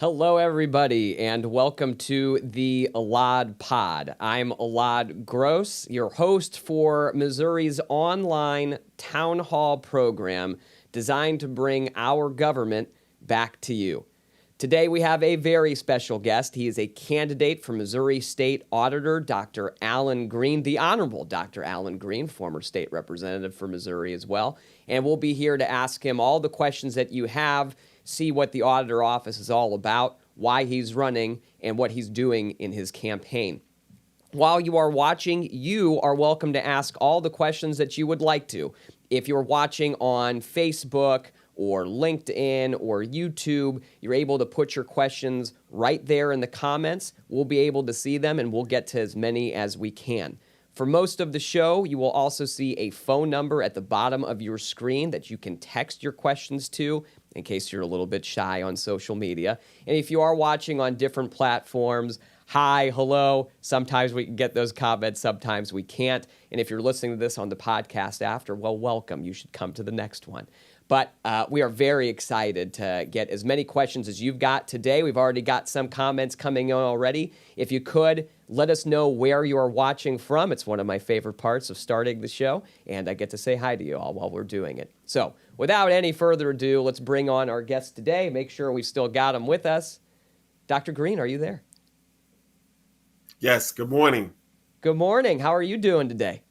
Hello, everybody, and welcome to the EladPod. I'm Elad Gross, your host for Missouri's online town hall program designed to bring our government back to you. Today, we have a very special guest. He is a candidate for Missouri State Auditor, Dr. Alan Green, the Honorable Dr. Alan Green, former state representative for Missouri as well. And we'll be here to ask him all the questions that you have, see what the auditor office is all about, why he's running, and what he's doing in his campaign. While you are watching, you are welcome to ask all the questions that you would like to. If you're watching on Facebook or LinkedIn or YouTube, you're able to put your questions right there in the comments. We'll be able to see them, and we'll get to as many as we can. For most of the show, you will also see a phone number at the bottom of your screen that you can text your questions to in case you're a little bit shy on social media. And if you are watching on different platforms, hi, hello, sometimes we can get those comments, sometimes we can't. And if you're listening to this on the podcast after, well, welcome. You should come to the next one. But we are very excited to get as many questions as you've got today. We've already got some comments coming in already. If you could, let us know where you are watching from. It's one of my favorite parts of starting the show, and I get to say hi to you all while we're doing it. So without any further ado, let's bring on our guest today. Make sure we've still got him with us. Dr. Green, are you there? Yes, good morning. Good morning. How are you doing today?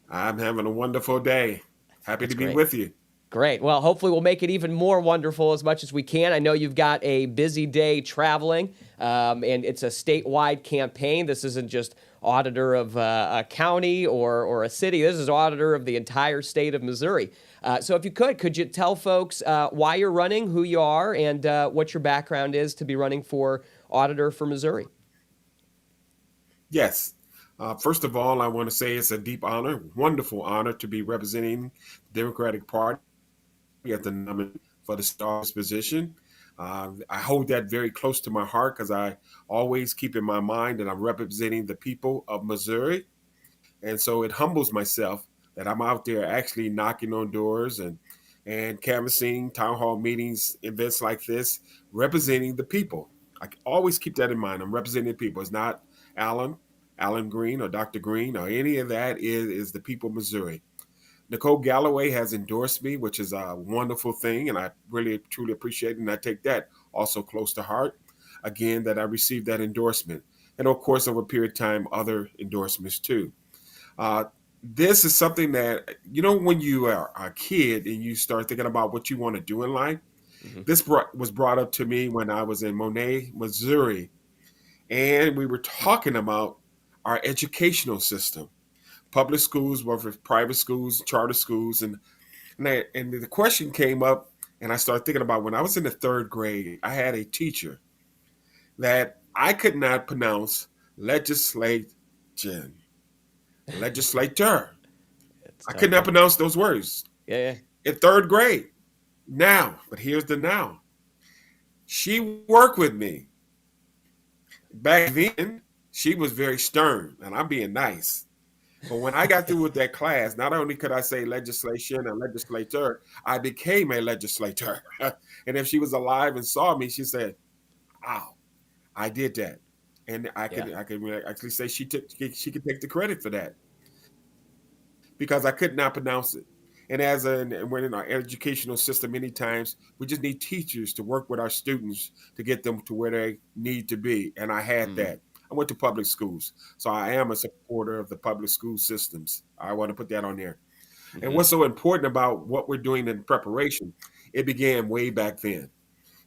I'm having a wonderful day. Happy That's to be great. with you. Great. Well, hopefully we'll make it even more wonderful as much as we can. I know you've got a busy day traveling, and it's a statewide campaign. This isn't just auditor of a county or a city. This is auditor of the entire state of Missouri. So if you could you tell folks why you're running, who you are, and what your background is to be running for auditor for Missouri? Yes. First of all, I want to say it's a deep honor, wonderful honor to be representing the Democratic Party at the nominee for the star's position. I hold that very close to my heart because I always keep in my mind that I'm representing the people of Missouri. And so it humbles myself that I'm out there actually knocking on doors and canvassing town hall meetings, events like this, representing the people. I always keep that in mind. I'm representing the people. It's not Alan, Alan Green or Dr. Green or any of that is the people of Missouri. Nicole Galloway has endorsed me, which is a wonderful thing, and I really truly appreciate it. And I take that also close to heart. Again, that I received that endorsement. And of course, over a period of time, other endorsements too. Uh, this is something that, when you are a kid and you start thinking about what you want to do in life, Mm-hmm. was brought up to me when I was in Monet, Missouri, and we were talking about our educational system, public schools versus private schools, charter schools, and the question came up, and I started thinking about when I was in the third grade, I had a teacher that I could not pronounce legislation, legislator. It's I could tough not one. pronounce those words Yeah, yeah. in third grade. Now, but here's the now. She worked with me. Back then, she was very stern, and I'm being nice. But when I got through with that class, not only could I say legislation and legislator, I became a legislator. And if she was alive and saw me, she said, "Wow, I did that," and Yeah. I could actually say she could take the credit for that because I could not pronounce it. And and we're in our educational system, many times we just need teachers to work with our students to get them to where they need to be. And I had Mm-hmm. that. I went to public schools, so I am a supporter of the public school systems. I want to put that on there. And Mm-hmm. what's so important about what we're doing in preparation, it began way back then.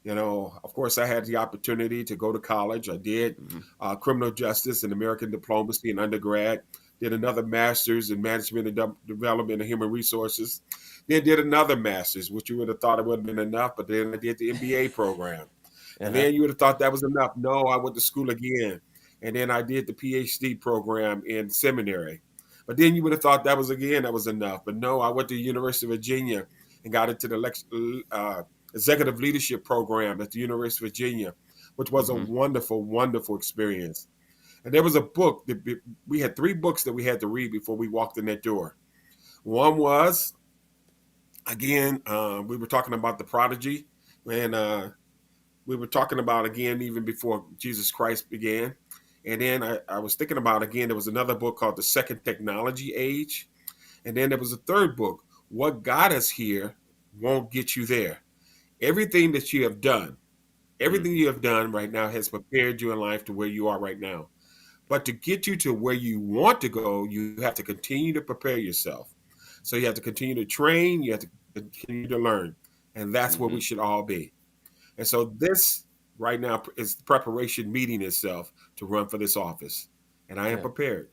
Of course, I had the opportunity to go to college. I did Mm-hmm. criminal justice and American diplomacy in undergrad. Did another master's in management and development and human resources. Then did another master's, which you would have thought it would have been enough, but then I did the MBA program. And Uh-huh. then you would have thought that was enough. No, I went to school again. And then I did the PhD program in seminary. But then you would have thought that was enough. But no, I went to the University of Virginia and got into the executive leadership program at the University of Virginia, which was a Mm-hmm. wonderful, wonderful experience. And there was a book that we had three books that we had to read before we walked in that door. One was, again, we were talking about the prodigy, and we were talking about again, even before Jesus Christ began. And then I was thinking about again, there was another book called The Second Technology Age. And then there was a third book, What Got Us Here Won't Get You There. Everything that you have done, everything you have done right now has prepared you in life to where you are right now. But to get you to where you want to go, you have to continue to prepare yourself. So you have to continue to train, you have to continue to learn. And that's where we should all be. And so this right now is the preparation meeting itself to run for this office. And I am Yeah. prepared.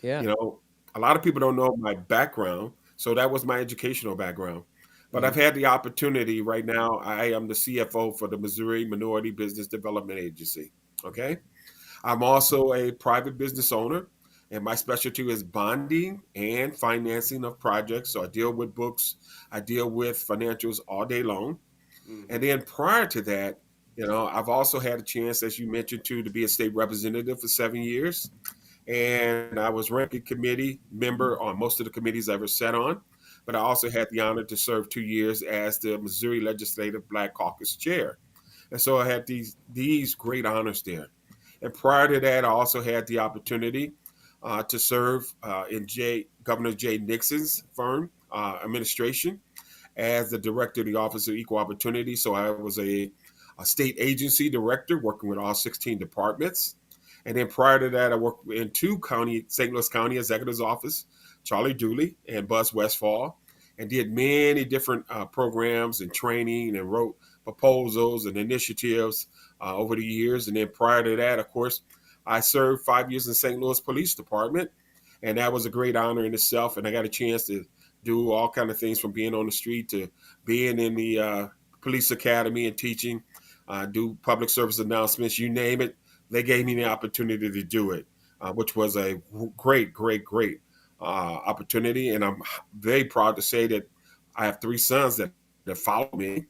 Yeah. You know, a lot of people don't know my background. So that was my educational background. But I've had the opportunity right now. I am the CFO for the Missouri Minority Business Development Agency. Okay. I'm also a private business owner, and my specialty is bonding and financing of projects. So I deal with books, I deal with financials all day long. And then prior to that, I've also had a chance, as you mentioned, to be a state representative for 7 years. And I was ranking committee member on most of the committees I ever sat on. But I also had the honor to serve 2 years as the Missouri Legislative Black Caucus chair. And so I had these great honors there. And prior to that, I also had the opportunity to serve in Governor Jay Nixon's firm administration as the director of the Office of Equal Opportunity. So I was a state agency director working with all 16 departments. And then prior to that, I worked in St. Louis County Executive's Office, Charlie Dooley and Buzz Westfall, and did many different programs and training and wrote proposals and initiatives over the years. And then prior to that, of course, I served 5 years in St. Louis Police Department, and that was a great honor in itself. And I got a chance to do all kind of things from being on the street to being in the police academy and teaching, do public service announcements, you name it. They gave me the opportunity to do it, which was a great, great, great opportunity. And I'm very proud to say that I have 3 sons that follow me.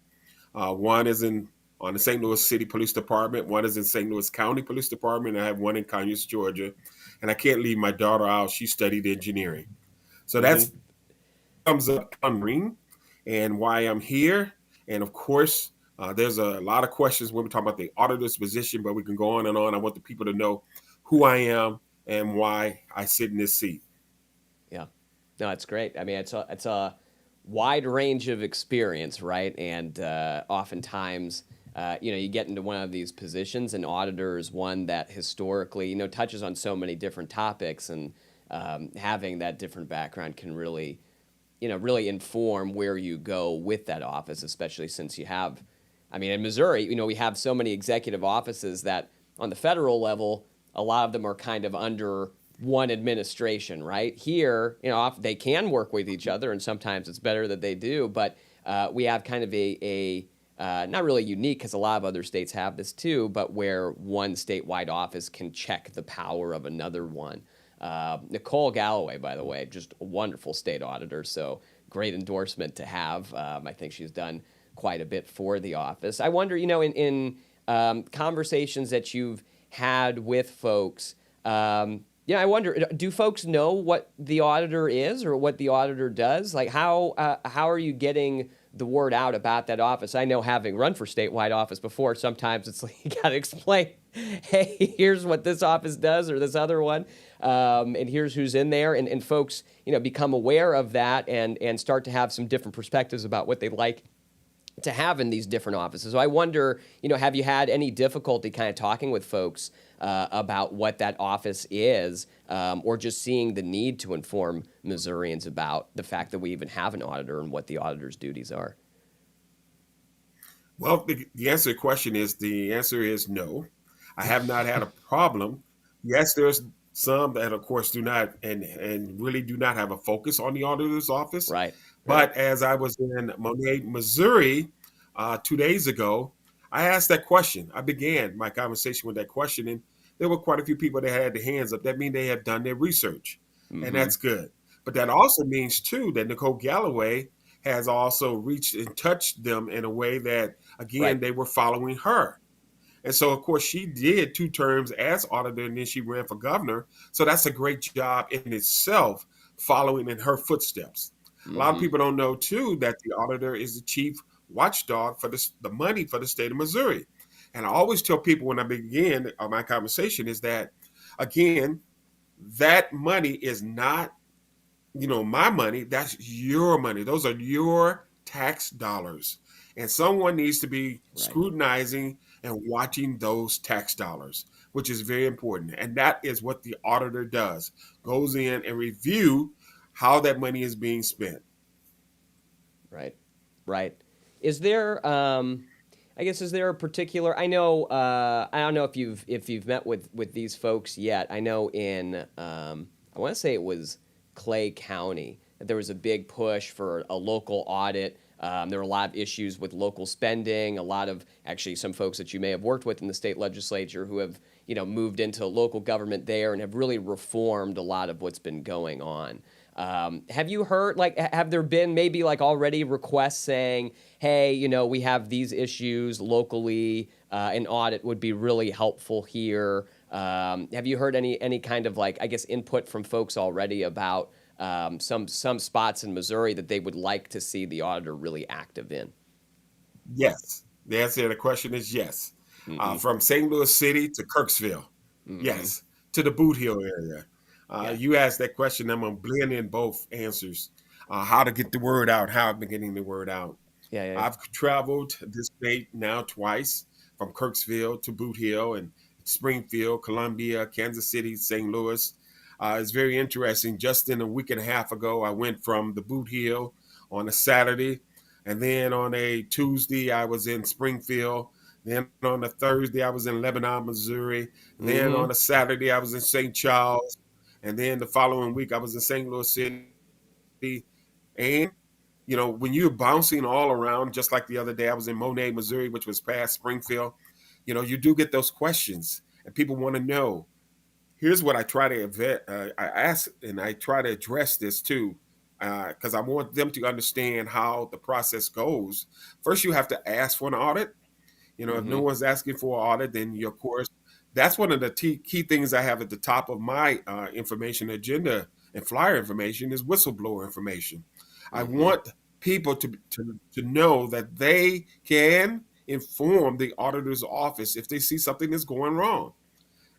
One is on the St. Louis City Police Department. One is in St. Louis County Police Department. I have one in Conyers, Georgia. And I can't leave my daughter out. She studied engineering. So that's comes up ring and why I'm here. And of course, there's a lot of questions when we talk about the auditor's position, but we can go on and on. I want the people to know who I am and why I sit in this seat. Yeah, no, it's great. I mean, it's a wide range of experience, right? And oftentimes, you get into one of these positions, and auditor is one that historically, touches on so many different topics, and having that different background can really inform where you go with that office, especially since you have, I mean, in Missouri, we have so many executive offices that on the federal level, a lot of them are kind of under one administration, right? Here, they can work with each other, and sometimes it's better that they do, but we have kind of a not really unique, because a lot of other states have this too, but where one statewide office can check the power of another one. Nicole Galloway, by the way, just a wonderful state auditor, so great endorsement to have. I think she's done quite a bit for the office. I wonder, in conversations that you've had with folks, I wonder, do folks know what the auditor is or what the auditor does? Like, how are you getting the word out about that office? I know, having run for statewide office before, sometimes it's like you got to explain, hey, here's what this office does or this other one, and here's who's in there, and folks, become aware of that and start to have some different perspectives about what they like to have in these different offices. So I wonder, have you had any difficulty kind of talking with folks about what that office is, or just seeing the need to inform Missourians about the fact that we even have an auditor and what the auditor's duties are? Well, the answer to the answer is no. I have not had a problem. Yes, there's some that, of course, do not and really do not have a focus on the auditor's office. Right. But as I was in Monet, Missouri 2 days ago, I asked that question. I began my conversation with that question, and there were quite a few people that had their hands up. That means they have done their research, and that's good. But that also means, too, that Nicole Galloway has also reached and touched them in a way that, again, they were following her. And so, of course, she did 2 terms as auditor, and then she ran for governor. So that's a great job in itself, following in her footsteps. A lot of people don't know, too, that the auditor is the chief watchdog for the money for the state of Missouri. And I always tell people when I begin my conversation is that, again, that money is not, my money. That's your money. Those are your tax dollars. And someone needs to be Right. scrutinizing and watching those tax dollars, which is very important. And that is what the auditor does, goes in and review how that money is being spent. Right. Right. Is there I guess is there a particular I know I don't know if you've met with these folks yet. I know in I want to say it was Clay County that there was a big push for a local audit. There were a lot of issues with local spending, a lot of actually some folks that you may have worked with in the state legislature who have, moved into local government there and have really reformed a lot of what's been going on. Have you heard, like, have there been maybe like already requests saying, hey, we have these issues locally, an audit would be really helpful here? Have you heard any kind of like, I guess, input from folks already about some spots in Missouri that they would like to see the auditor really active in? Yes. The answer to the question is yes. Mm-hmm. From St. Louis City to Kirksville, Mm-hmm. yes. To the Boot Hill area. Yeah. You asked that question, I'm going to blend in both answers. How to get the word out, how I've been getting the word out. Yeah. Yeah. I've traveled this state now twice, from Kirksville to Boot Hill and Springfield, Columbia, Kansas City, St. Louis. It's very interesting. Just in a week and a half ago, I went from the Boot Hill on a Saturday, and then on a Tuesday, I was in Springfield. Then on a Thursday, I was in Lebanon, Missouri. Then Mm-hmm. on a Saturday, I was in St. Charles. And then the following week, I was in St. Louis City. And when you're bouncing all around, just like the other day, I was in Monet, Missouri, which was past Springfield. You do get those questions, and people want to know. Here's what I try to I ask and I try to address this too, because I want them to understand how the process goes. First, you have to ask for an audit. If no Mm-hmm. one's asking for an audit, then you, of course, that's one of the key things I have at the top of my information agenda and flyer information is whistleblower information. I Mm-hmm. want people to know that they can inform the auditor's office if they see something that's going wrong.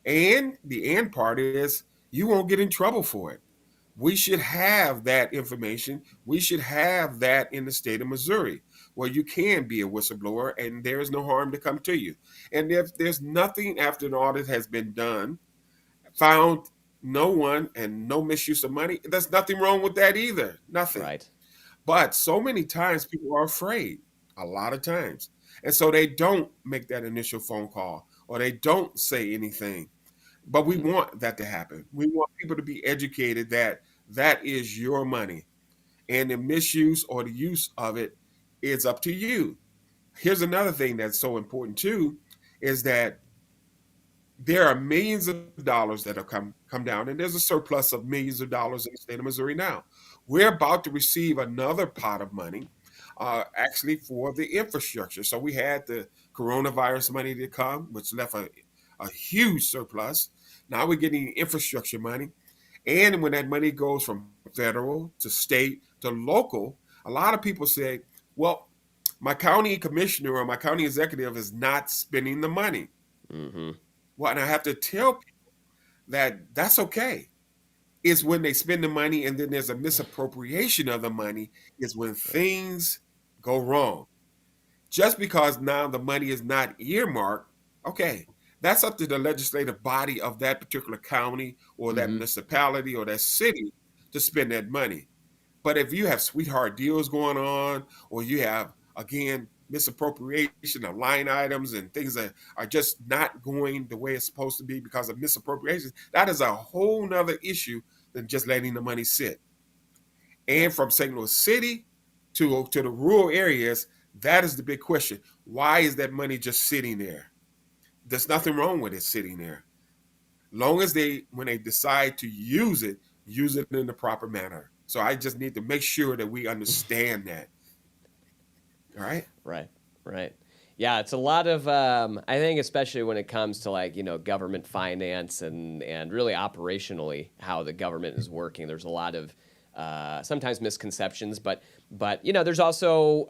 And the end part is you won't get in trouble for it. We should have that information. We should have that in the state of Missouri where you can be a whistleblower and there is no harm to come to you. And if there's nothing after an audit has been done, found no one and no misuse of money, there's nothing wrong with that either. Nothing. Right. But so many times people are afraid, a lot of times. And so they don't make that initial phone call or they don't say anything. But we Mm-hmm. want that to happen. We want people to be educated that that is your money and the misuse or the use of it is up to you. Here's another thing that's so important too is that there are millions of dollars that have come down, and there's a surplus of millions of dollars in the state of Missouri now. We're about to receive another pot of money, actually for the infrastructure. So we had the coronavirus money to come, which left a huge surplus. Now we're getting infrastructure money, and when that money goes from federal to state to local, a lot of people say, "Well, my county commissioner or my county executive is not spending the money." Mm-hmm. Well, and I have to tell people that that's okay. It's when they spend the money and then there's a misappropriation of the money is when Right. things go wrong. Just because now the money is not earmarked, okay, that's up to the legislative body of that particular county or that Mm-hmm. municipality or that city to spend that money. But if you have sweetheart deals going on, or you have, again, misappropriation of line items and things that are just not going the way it's supposed to be because of misappropriation, that is a whole nother issue than just letting the money sit. Yeah. And from St. Louis City to the rural areas, that is the big question. Why is that money just sitting there? There's nothing wrong with it sitting there. Long as when they decide to use it in the proper manner. So I just need to make sure that we understand that. All right. Right. Right. Yeah, it's a lot of I think especially when it comes to like, government finance and really operationally how the government is working. There's a lot of sometimes misconceptions, but there's also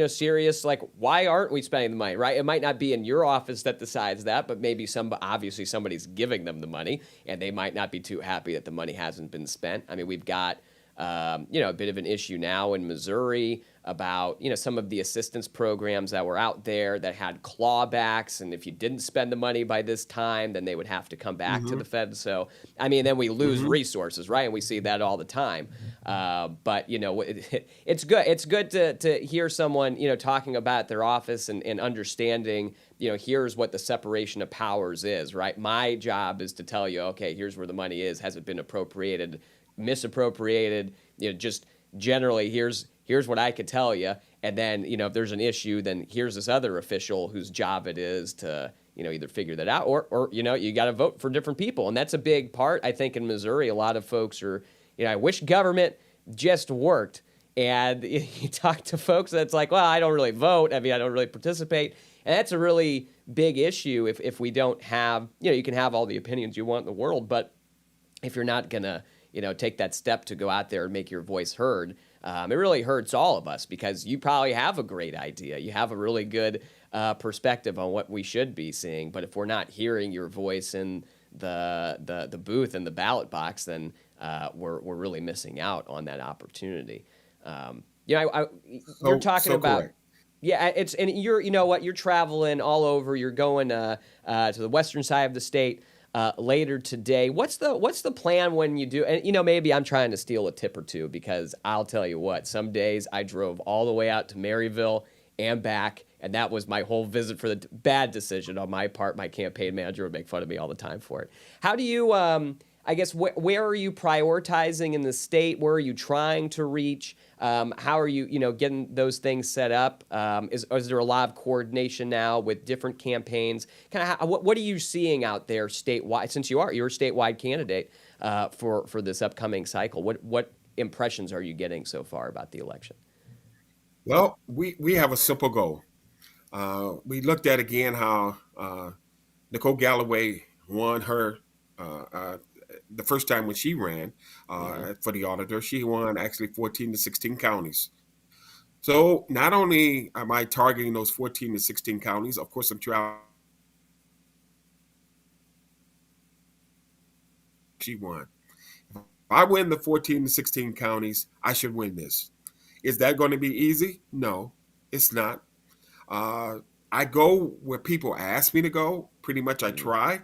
serious, like, why aren't we spending the money, right? It might not be in your office that decides that, but maybe obviously somebody's giving them the money, and they might not be too happy that the money hasn't been spent. I mean, we've got a bit of an issue now in Missouri about some of the assistance programs that were out there that had clawbacks, and if you didn't spend the money by this time, then they would have to come back to the Fed. So I mean, then we lose resources, right? And we see that all the time. But it's good. It's good to hear someone talking about their office and understanding. Here's what the separation of powers is, right? My job is to tell you, okay, here's where the money is. Has it been appropriated, misappropriated? Just generally, here's what I could tell you. And then, if there's an issue, then here's this other official whose job it is to, either figure that out or you got to vote for different people. And that's a big part, I think, in Missouri. A lot of folks are, I wish government just worked. And you talk to folks that's like, well, I don't really vote. I mean, I don't really participate. And that's a really big issue if we don't have, you can have all the opinions you want in the world, but if you're not going to, take that step to go out there and make your voice heard, it really hurts all of us, because you probably have a great idea. You have a really good perspective on what we should be seeing. But if we're not hearing your voice in the booth and the ballot box, then we're really missing out on that opportunity. You're talking about. Correct. Yeah, and you're traveling all over. You're going to the western side of the state later today. What's the plan when you do? And maybe I'm trying to steal a tip or two, because I'll tell you what, some days I drove all the way out to Maryville and back, and that was my whole visit for the bad decision on my part. My campaign manager would make fun of me all the time for it. How do you? I guess where are you prioritizing in the state? Where are you trying to reach? How are you, getting those things set up? Is there a lot of coordination now with different campaigns? Kind of, what are you seeing out there statewide? Since you're a statewide candidate for this upcoming cycle, what impressions are you getting so far about the election? Well, we have a simple goal. We looked at again how Nicole Galloway won her the first time when she ran for the auditor. She won actually 14 to 16 counties. So not only am I targeting those 14 to 16 counties, of course, I'm traveling. She won. If I win the 14 to 16 counties, I should win this. Is that going to be easy? No, it's not. I go where people ask me to go. Pretty much I try,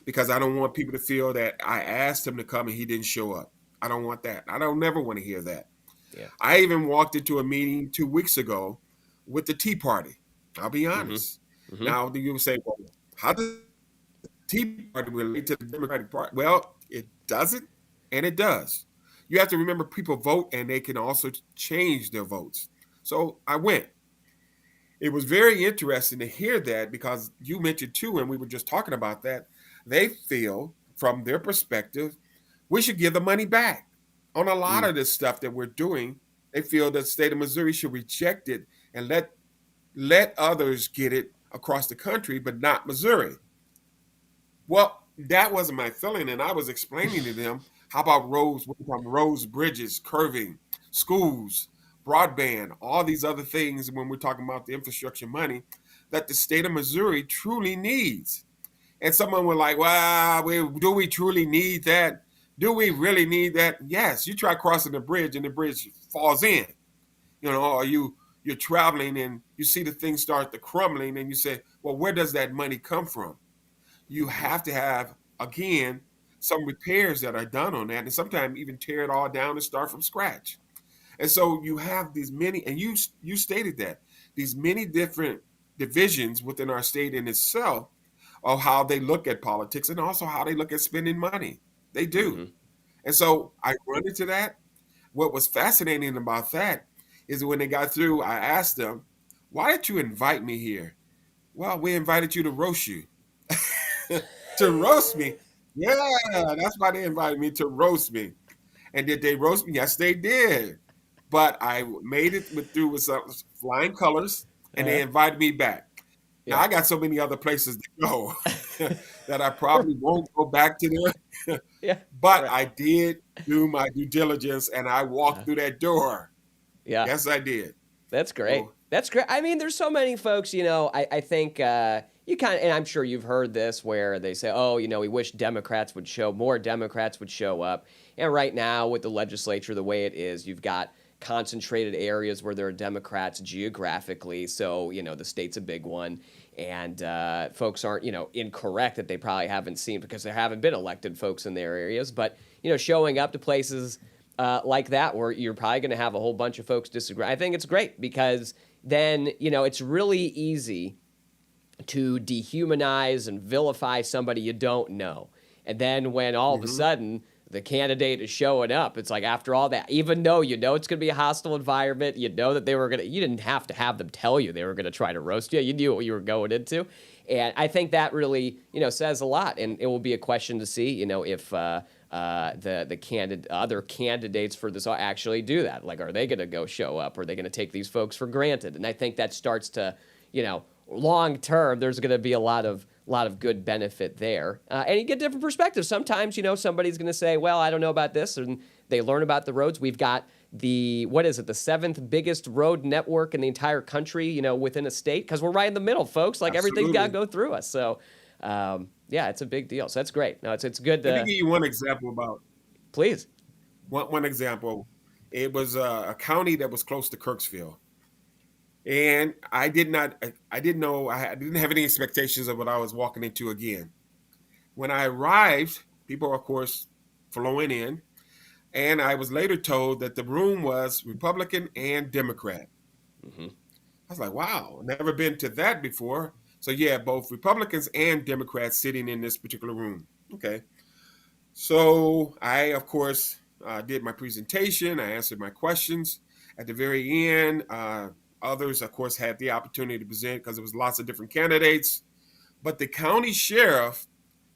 because I don't want people to feel that I asked him to come and he didn't show up. I don't want that. I don't never want to hear that. Yeah. I even walked into a meeting 2 weeks ago with the Tea Party. I'll be honest. Now, you will say, well, how does the Tea Party relate to the Democratic Party? Well, it doesn't, and it does. You have to remember, people vote, and they can also change their votes. So I went. It was very interesting to hear that, because you mentioned too, and we were just talking about that, they feel from their perspective, we should give the money back. On a lot of this stuff that we're doing, they feel that the state of Missouri should reject it and let others get it across the country, but not Missouri. Well, that wasn't my feeling, and I was explaining to them, how about roads, bridges, curving, schools, broadband, all these other things, when we're talking about the infrastructure money that the state of Missouri truly needs. And someone was like, well, do we truly need that? Do we really need that? Yes. You try crossing the bridge and the bridge falls in. Or you're traveling and you see the thing start to crumbling, and you say, well, where does that money come from? You have to have, again, some repairs that are done on that, and sometimes even tear it all down and start from scratch. And so you have these many, and you stated that, these many different divisions within our state in itself, of how they look at politics and also how they look at spending money. They do. And so I run into that. What was fascinating about that is when they got through, I asked them, why did you invite me here? Well, we invited you to roast you. To roast me? Yeah, that's why they invited me, to roast me. And did they roast me? Yes, they did. But I made it through with some flying colors, and they invited me back. Now, I got so many other places to go. that I probably won't go back to there. Yeah, But right. I did do my due diligence and I walked Uh, through that door. yeah. Yes, I did. That's great. So, That's great. I mean, there's so many folks, I think you kind of, and I'm sure you've heard this where they say, oh, we wish more Democrats would show up. And right now, with the legislature, the way it is, you've got concentrated areas where there are Democrats geographically. So, the state's a big one. And folks aren't, incorrect that they probably haven't seen because there haven't been elected folks in their areas. But, showing up to places like that, where you're probably going to have a whole bunch of folks disagree. I think it's great because then, it's really easy to dehumanize and vilify somebody you don't know. And then when all of a mhm. sudden the candidate is showing up, it's like after all that, even though it's going to be a hostile environment, that you didn't have to have them tell you they were going to try to roast you. You knew what you were going into. And I think that really, says a lot. And it will be a question to see, if the other candidates for this actually do that. Like, are they going to go show up? Or are they going to take these folks for granted? And I think that starts to, long term, there's going to be a lot of good benefit there, and you get different perspectives. Sometimes, somebody's going to say, "Well, I don't know about this," and they learn about the roads. We've got the seventh biggest road network in the entire country, within a state, because we're right in the middle, folks. Like everything's got to Absolutely. go through us. So, yeah, it's a big deal. So that's great. No, it's good Let me to give you one example about please. one example. It was a county that was close to Kirksville. And I didn't know, I didn't have any expectations of what I was walking into again. When I arrived, people, of course, flowing in. And I was later told that the room was Republican and Democrat. Hmm. I was like, wow, never been to that before. So, yeah, both Republicans and Democrats sitting in this particular room. Okay. So, I, of course, did my presentation. I answered my questions. At the very end, others, of course, had the opportunity to present because there was lots of different candidates. But the county sheriff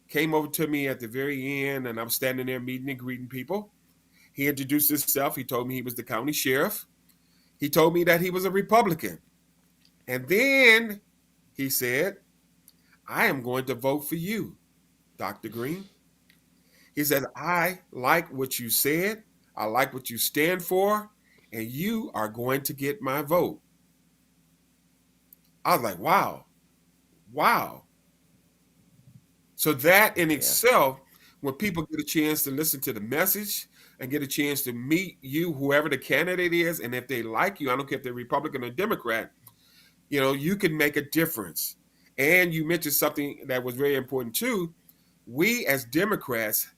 came over to me at the very end, and I was standing there meeting and greeting people. He introduced himself. He told me he was the county sheriff. He told me that he was a Republican. And then he said, I am going to vote for you, Dr. Green. He said, I like what you said. I like what you stand for. And you are going to get my vote. I was like, wow, wow. So that in Yeah. itself, when people get a chance to listen to the message and get a chance to meet you, whoever the candidate is, and if they like you, I don't care if they're Republican or Democrat, you can make a difference. And you mentioned something that was very important too. We as Democrats,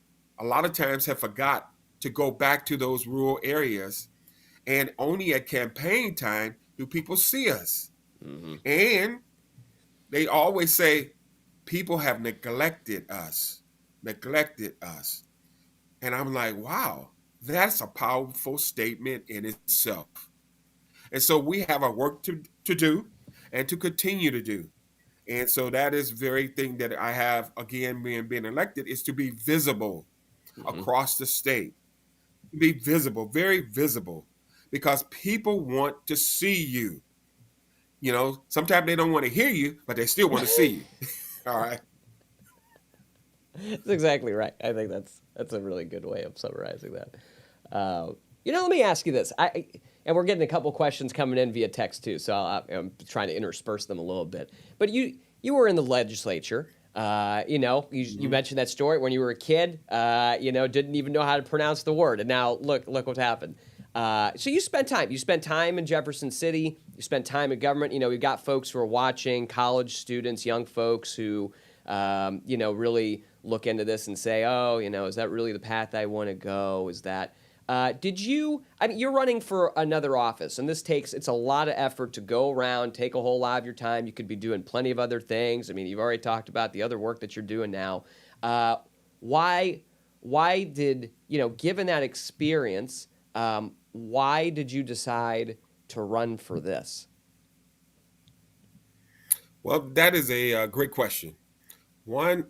a lot of times have forgot to go back to those rural areas, and only at campaign time do people see us. Hmm. And they always say people have neglected us. And I'm like, wow, that's a powerful statement in itself. And so we have our work to do and to continue to do. And so that is very thing that I have, again, being elected, is to be visible Hmm. across the state. Be visible, very visible, because people want to see you. Sometimes they don't want to hear you, but they still want to see you. All right. That's exactly right. I think that's a really good way of summarizing that. Let me ask you this. And we're getting a couple questions coming in via text too, so I'm trying to intersperse them a little bit. But you were in the legislature. You Mhm. mentioned that story when you were a kid. Didn't even know how to pronounce the word, and now look what happened. So you spent time. You spent time in Jefferson City. You spent time in government. We've got folks who are watching, college students, young folks who, really look into this and say, oh, is that really the path I want to go? Is that did you? I mean, you're running for another office, and it's a lot of effort to go around, take a whole lot of your time. You could be doing plenty of other things. I mean, you've already talked about the other work that you're doing now. Uh, why, why did given that experience, why did you decide to run for this? Well, that is a great question. One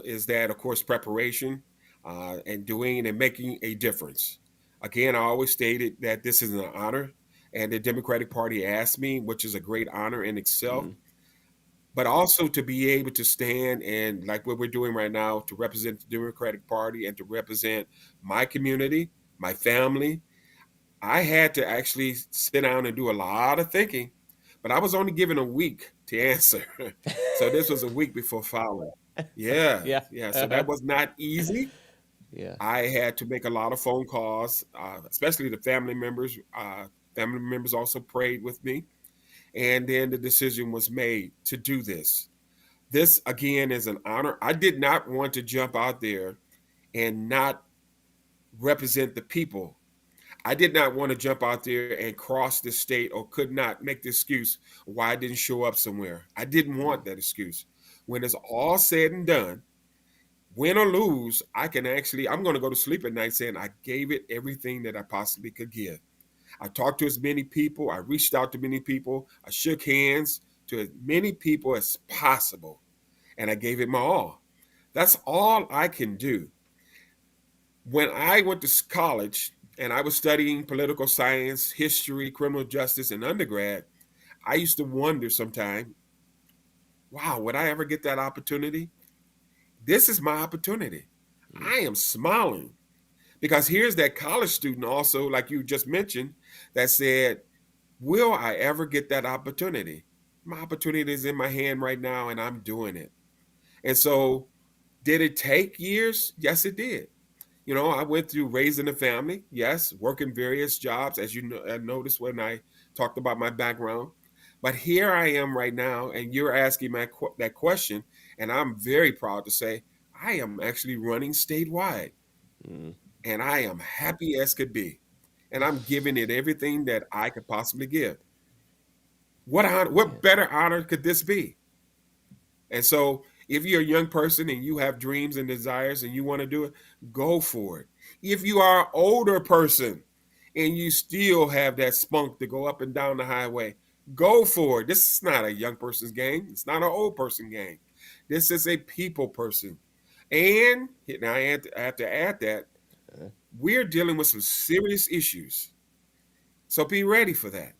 is that, of course, preparation and doing and making a difference. Again, I always stated that this is an honor, and the Democratic Party asked me, which is a great honor in itself. Mm-hmm. but also to be able to stand and, like what we're doing right now, to represent the Democratic Party and to represent my community, my family. I had to actually sit down and do a lot of thinking, but I was only given a week to answer. So this was a week before filing. Yeah, Yeah. yeah. So Uh-huh. that was not easy. Yeah. I had to make a lot of phone calls, especially the family members. Family members also prayed with me. And then the decision was made to do this. This, again, is an honor. I did not want to jump out there and not represent the people. I did not want to jump out there and cross the state or could not make the excuse why I didn't show up somewhere. I didn't Mm. want that excuse. When it's all said and done, win or lose, I'm going to go to sleep at night saying I gave it everything that I possibly could give. I talked to as many people, I reached out to many people, I shook hands to as many people as possible, and I gave it my all. That's all I can do. When I went to college and I was studying political science, history, criminal justice in undergrad, I used to wonder sometimes, wow, would I ever get that opportunity? This is my opportunity. Mm. I am smiling because here's that college student also, like you just mentioned, that said, will I ever get that opportunity? My opportunity is in my hand right now and I'm doing it. And so, did it take years? Yes, it did. I went through raising a family, yes, working various jobs, as you know, I noticed when I talked about my background. But here I am right now, and you're asking that question, and I'm very proud to say I am actually running statewide, Mm. and I am happy as could be, and I'm giving it everything that I could possibly give. Yeah. What better honor could this be? And so, if you're a young person and you have dreams and desires and you want to do it, go for it. If you are an older person and you still have that spunk to go up and down the highway, go for it. This is not a young person's game. It's not an old person game. This is a people person. And now I have to add that Uh, we're dealing with some serious issues. So be ready for that.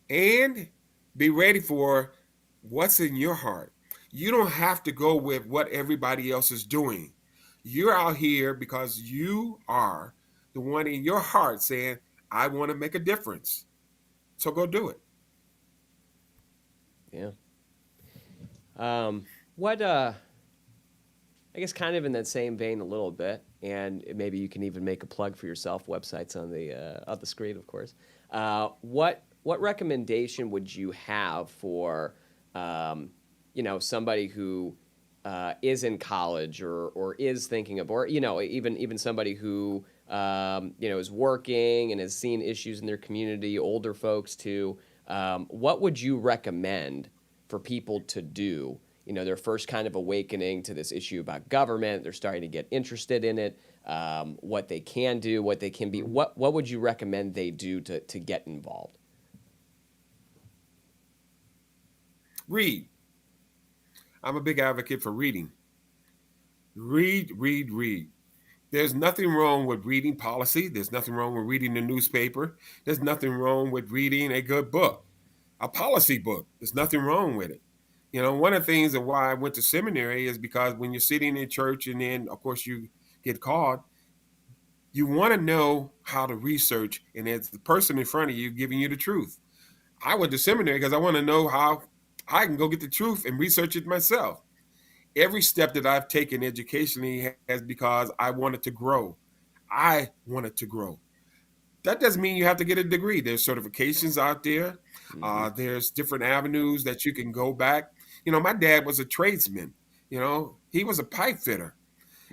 And be ready for what's in your heart. You don't have to go with what everybody else is doing. You're out here because you are the one in your heart saying, I want to make a difference. So go do it. yeah. What I guess kind of in that same vein a little bit, and maybe you can even make a plug for yourself. Websites on the screen, of course. What recommendation would you have for somebody who is in college or is thinking of, or even somebody who is working and has seen issues in their community, older folks too. What would you recommend for people to do? Their first kind of awakening to this issue about government. They're starting to get interested in it. What they can do, what they can be. What would you recommend they do to get involved? Read. I'm a big advocate for reading. Read, read, read. There's nothing wrong with reading policy. There's nothing wrong with reading the newspaper. There's nothing wrong with reading a good book, a policy book. There's nothing wrong with it. One of the things that why I went to seminary is because when you're sitting in church and then, of course, you get called, you want to know how to research, and it's the person in front of you giving you the truth. I went to seminary because I want to know how I can go get the truth and research it myself. Every step that I've taken educationally has because I wanted to grow. I wanted to grow. That doesn't mean you have to get a degree. There's certifications out there. Mm-hmm. There's different avenues that you can go back. My dad was a tradesman. He was a pipe fitter.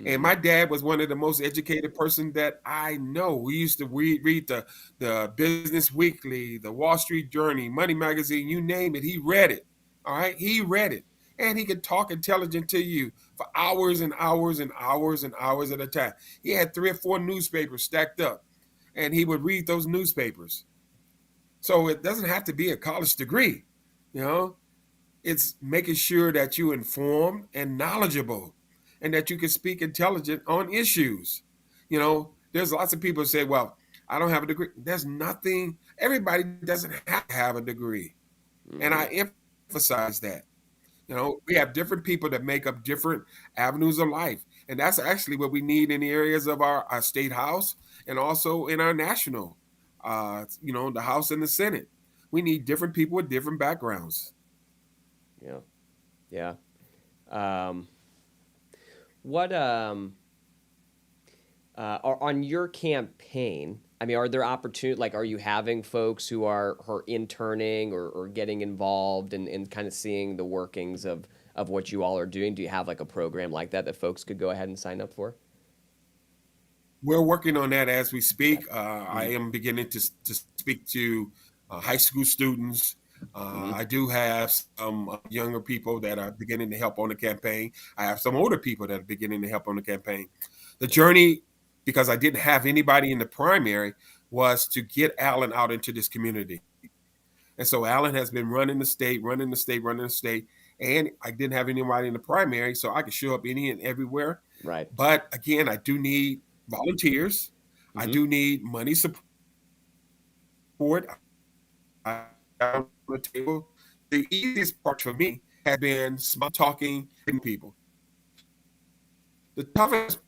And Mm-hmm. my dad was one of the most educated person that I know. We used to read the Business Weekly, the Wall Street Journey, Money Magazine, you name it. He read it. All right, he read it, and he could talk intelligent to you for hours and hours and hours and hours at a time. He had 3 or 4 newspapers stacked up, and he would read those newspapers. So it doesn't have to be a college degree, you know. It's making sure that you informed and knowledgeable and that you can speak intelligent on issues. There's lots of people who say, well, I don't have a degree. There's nothing, everybody doesn't have to have a degree. And Mm-hmm. I emphasize that. We have different people that make up different avenues of life. And that's actually what we need in the areas of our state house and also in our national, the House and the Senate. We need different people with different backgrounds. Yeah. Yeah. Um, what are on your campaign? I mean, are there opportunity like are you having folks who are interning or getting involved and kind of seeing the workings of what you all are doing? Do you have like a program like that that folks could go ahead and sign up for? We're working on that as we Okay. speak. I Mm-hmm. am beginning to speak to high school students. Mm-hmm. I do have some younger people that are beginning to help on the campaign. I have some older people that are beginning to help on the campaign. The journey, because I didn't have anybody in the primary, was to get Alan out into this community. And so Alan has been running the state, running the state, running the state. And I didn't have anybody in the primary, so I could show up any and everywhere. Right. But again, I do need volunteers. I Mm-hmm. do need money support. I on the table. The easiest part for me has been small talking to people. The toughest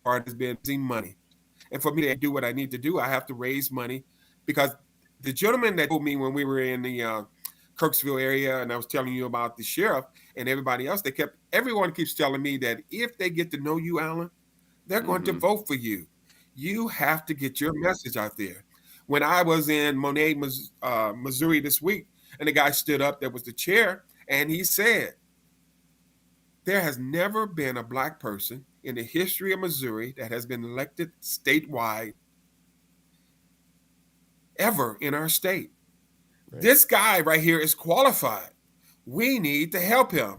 part has been raising money. And for me to do what I need to do, I have to raise money because the gentleman that told me when we were in the Kirksville area, and I was telling you about the sheriff and everybody else, everyone keeps telling me that if they get to know you, Alan, they're going to Mm-hmm. vote for you. You have to get your message out there. When I was in Monet, Missouri this week, and the guy stood up that was the chair, and he said, there has never been a black person in the history of Missouri that has been elected statewide ever in our state. Right. This guy right here is qualified. We need to help him.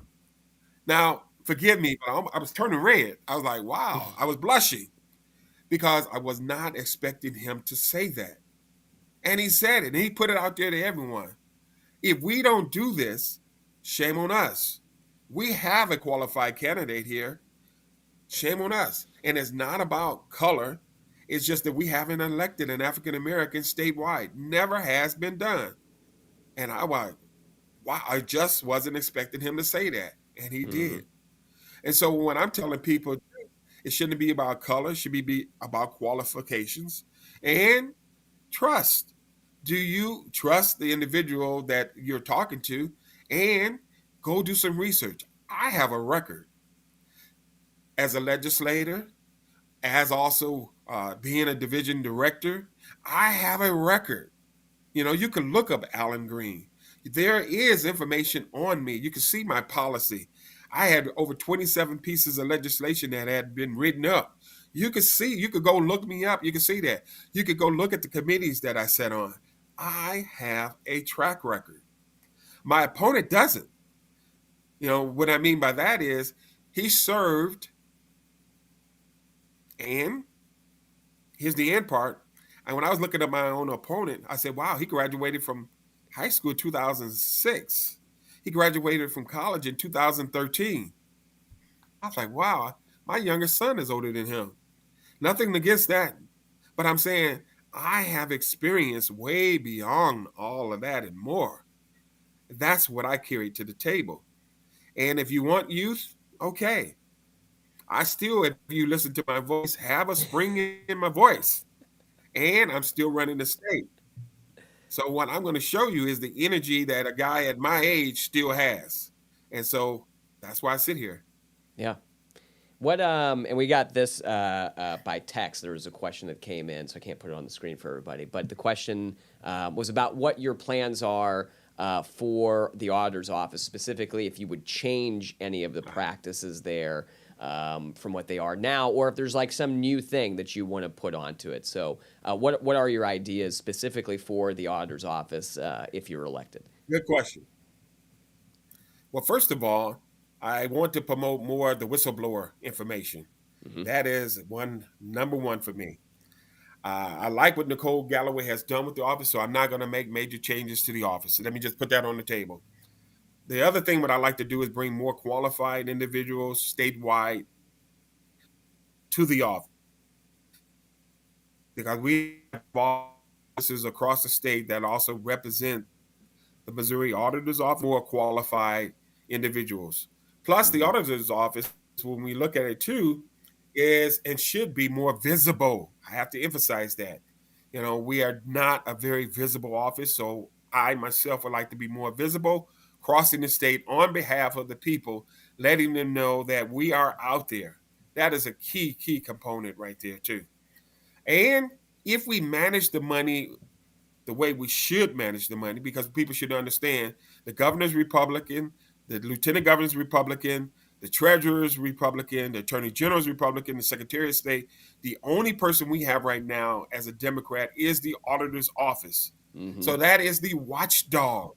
Now, forgive me, but I was turning red. I was like, wow, I was blushing because I was not expecting him to say that. And he said it, and he put it out there to everyone. If we don't do this, shame on us. We have a qualified candidate here. Shame on us. And it's not about color. It's just that we haven't elected an African American statewide. Never has been done. And I was, wow, I just wasn't expecting him to say that. And he Mm-hmm. did. And so when I'm telling people it shouldn't be about color, it should be about qualifications and trust. Do you trust the individual that you're talking to? And go do some research. I have a record as a legislator, as also being a division director. I have a record. You can look up Alan Green. There is information on me. You can see my policy. I had over 27 pieces of legislation that had been written up. You could go look me up. You can see that. You could go look at the committees that I sat on. I have a track record. My opponent doesn't. What I mean by that is he served, and here's the end part. And when I was looking at my own opponent, I said, wow, he graduated from high school in 2006. He graduated from college in 2013. I was like, wow, my youngest son is older than him. Nothing against that. But I'm saying I have experience way beyond all of that and more. That's what I carry to the table. And if you want youth, okay. I still, if you listen to my voice, have a spring in my voice. And I'm still running the state. So what I'm going to show you is the energy that a guy at my age still has. And so that's why I sit here. Yeah. What and we got this by text. There was a question that came in, so I can't put it on the screen for everybody. But the question was about what your plans are for the auditor's office, specifically if you would change any of the practices there from what they are now, or if there's like some new thing that you want to put onto it. So, what are your ideas specifically for the auditor's office if you're elected? Good question. Well, first of all, I want to promote more of the whistleblower information. Hmm. That is number one for me. I like what Nicole Galloway has done with the office, so I'm not going to make major changes to the office. So let me just put that on the table. The other thing what I like to do is bring more qualified individuals statewide to the office because we have offices across the state that also represent the Missouri Auditor's Office, more qualified individuals. Plus, the Mm-hmm. auditor's office, when we look at it too, is and should be more visible. I have to emphasize that. We are not a very visible office, so I myself would like to be more visible, crossing the state on behalf of the people, letting them know that we are out there. That is a key component right there, too. And if we manage the money the way we should manage the money, because people should understand the governor's Republican, the lieutenant governor's Republican, the treasurer's Republican, the attorney general's Republican, the secretary of state. The only person we have right now as a Democrat is the auditor's office. Mm-hmm. So that is the watchdog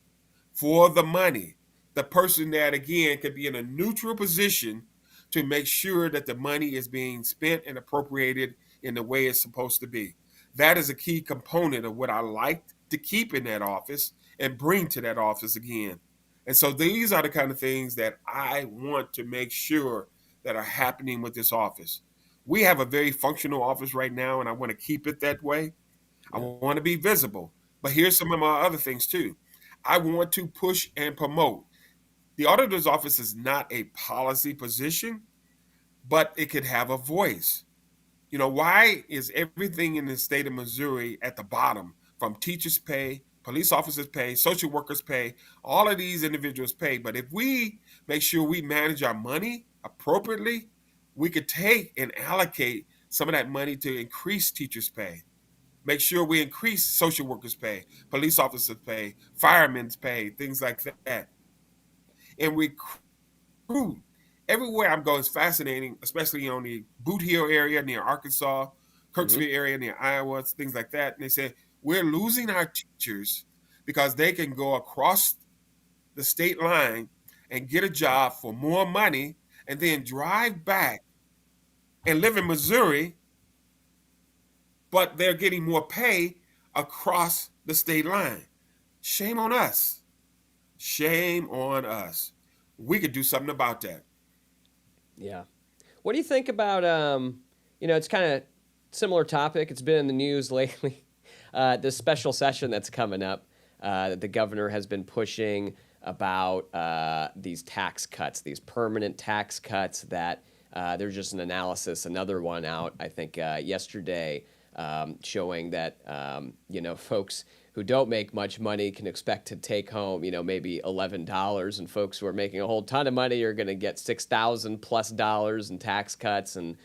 for the money. The person that, again, could be in a neutral position to make sure that the money is being spent and appropriated in the way it's supposed to be. That is a key component of what I like to keep in that office and bring to that office again. And so these are the kind of things that I want to make sure that are happening with this office. We have a very functional office right now, and I want to keep it that way. I Yeah. want to be visible. But here's some of my other things too. I want to push and promote. The auditor's office is not a policy position, but it could have a voice. Why is everything in the state of Missouri at the bottom, from teachers' pay, police officers' pay, social workers' pay, all of these individuals' pay? But if we make sure we manage our money appropriately, we could take and allocate some of that money to increase teachers' pay. Make sure we increase social workers' pay, police officers' pay, firemen's pay, things like that. And recruit. Everywhere I'm going is fascinating, especially on the Boot Hill area near Arkansas, Mm-hmm. Kirksville area near Iowa, things like that. And they said, we're losing our teachers because they can go across the state line and get a job for more money and then drive back and live in Missouri, but they're getting more pay across the state line. Shame on us. Shame on us. We could do something about that. Yeah. What do you think about it's kind of similar topic. It's been in the news lately. This special session that's coming up that the governor has been pushing about these tax cuts, these permanent tax cuts that there's just an analysis, another one out, I think, yesterday, showing that, folks who don't make much money can expect to take home, maybe $11, and folks who are making a whole ton of money are going to get $6,000 plus in tax cuts, and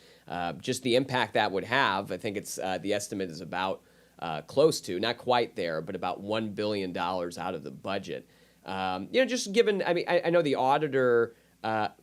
just the impact that would have. I think it's the estimate is about close to, not quite there, but about $1 billion out of the budget. Just given, I mean, I know the auditor,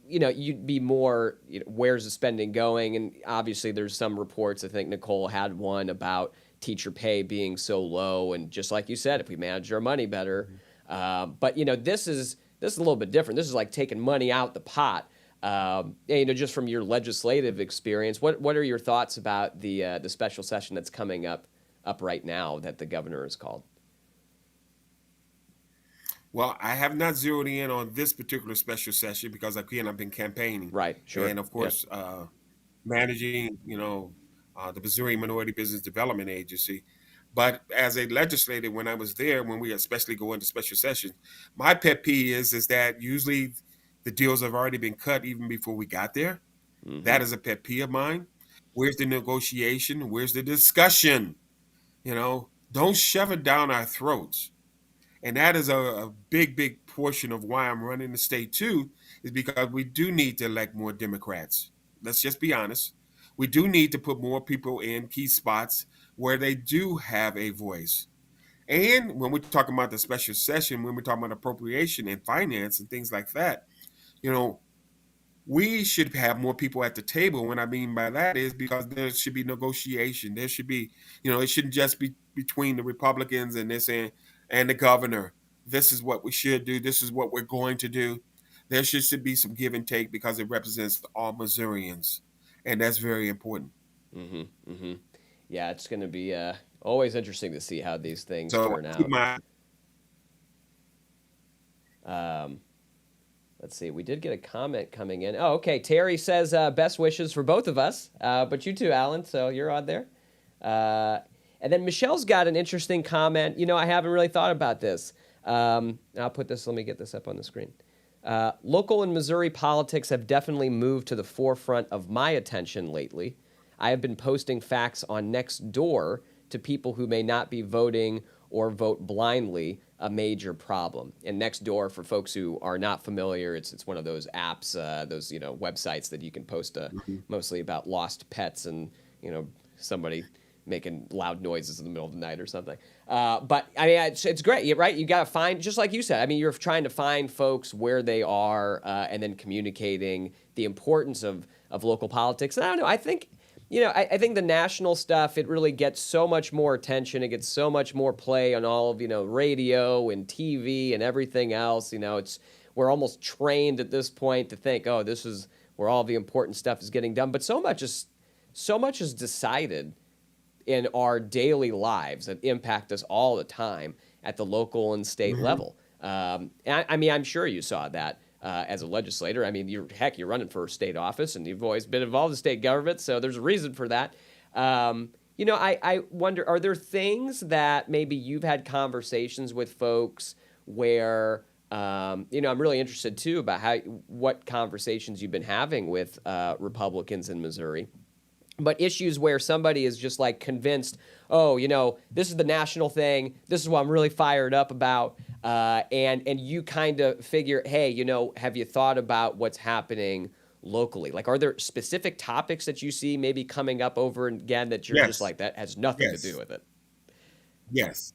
you'd be more, where's the spending going? And obviously there's some reports, I think Nicole had one about teacher pay being so low. And just like you said, if we manage our money better, but this is a little bit different. This is like taking money out the pot. Just from your legislative experience, what are your thoughts about the special session that's coming up right now that the governor has called? Well, I have not zeroed in on this particular special session because, again, I've been campaigning, Right. Sure. and of Yeah. course, managing, the Missouri Minority Business Development Agency. But as a legislator, when I was there, when we especially go into special sessions, my pet peeve is that usually the deals have already been cut even before we got there. Mm-hmm. That is a pet peeve of mine. Where's the negotiation? Where's the discussion? Don't shove it down our throats. And that is a big portion of why I'm running the state too, is because we do need to elect more Democrats. Let's just be honest. We do need to put more people in key spots where they do have a voice. And when we're talking about the special session, when we're talking about appropriation and finance and things like that, you know, we should have more people at the table. What I mean by that is because there should be negotiation. There should be, it shouldn't just be between the Republicans and and the governor. This is what we should do. This is what we're going to do. There should be some give and take because it represents all Missourians, and that's very important. Mm-hmm. Mm-hmm. Yeah, it's going to be always interesting to see how these things So turn keep out. my Um, let's see. We did get a comment coming in. Oh, okay. Terry says best wishes for both of us, but you too, Alan. So you're on there. And then Michelle's got an interesting comment. I haven't really thought about this. I'll put this. Let me get this up on the screen. Local and Missouri politics have definitely moved to the forefront of my attention lately. I have been posting facts on next door to people who may not be voting or vote blindly a major problem. And next door, for folks who are not familiar, it's one of those apps, those websites that you can post Mhm. mostly about lost pets and somebody making loud noises in the middle of the night or something. But I mean, it's great, right? You got to find, just like you said. I mean, you're trying to find folks where they are, and then communicating the importance of local politics. And I don't know. I think. I think the national stuff, it really gets so much more attention. It gets so much more play on all of, radio and TV and everything else. We're almost trained at this point to think, oh, this is where all the important stuff is getting done. But so much is decided in our daily lives that impact us all the time at the local and state Mhm. level. I mean, I'm sure you saw that as a legislator. I mean, you're running for state office, and you've always been involved in state government, so there's a reason for that. I wonder, are there things that maybe you've had conversations with folks where, I'm really interested too about what conversations you've been having with Republicans in Missouri, but issues where somebody is just like convinced, oh, this is the national thing. This is what I'm really fired up about. And you kind of figure, hey, have you thought about what's happening locally? Like, are there specific topics that you see maybe coming up over and again that you're just Yes, like, that has nothing to do yes, with it? yes,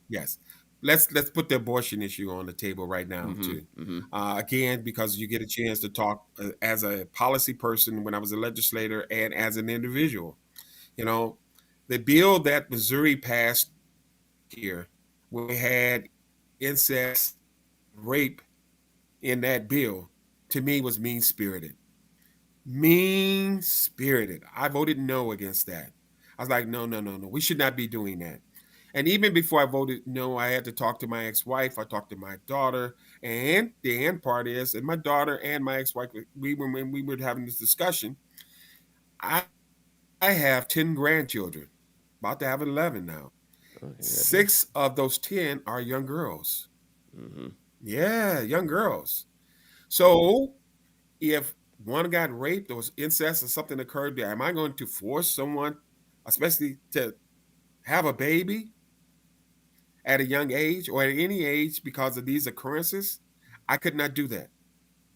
yes. Let's put the abortion issue on the table right now Mm-hmm. too. Mm-hmm. Again, because you get a chance to talk as a policy person when I was a legislator and as an individual. You know, the bill that Missouri passed here, we had incest, rape in that bill, to me was mean spirited. Mean spirited. I voted no against that. I was like, no, no, no, no. We should not be doing that. And even before I voted no, I had to talk to my ex-wife. I talked to my daughter, and the end part is, and my daughter and my ex-wife, when we were having this discussion, I, I have 10 grandchildren, about to have 11 now. Oh, Six congratulations. of those 10 are young girls. Mm-hmm. Yeah, young girls. So if one got raped or incest or something occurred there, am I going to force someone, especially to have a baby at a young age or at any age because of these occurrences? I could not do that.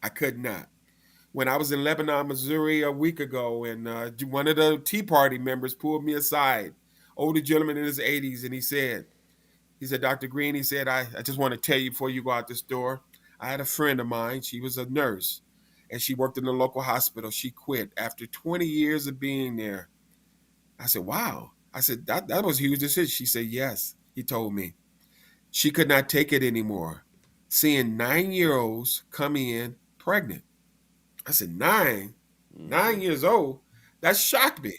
I could not. When I was in Lebanon, Missouri a week ago, and one of the Tea Party members pulled me aside, older gentleman in his 80s, and he said, Dr. Green, he said, I just want to tell you before you go out this door, I had a friend of mine. She was a nurse and she worked in the local hospital. She quit after 20 years of being there. I said, wow. I said, that was a huge decision. She said, yes. He told me. She could not take it anymore. Seeing 9 year olds come in pregnant. I said, nine? Mm-hmm. 9 years old? That shocked me.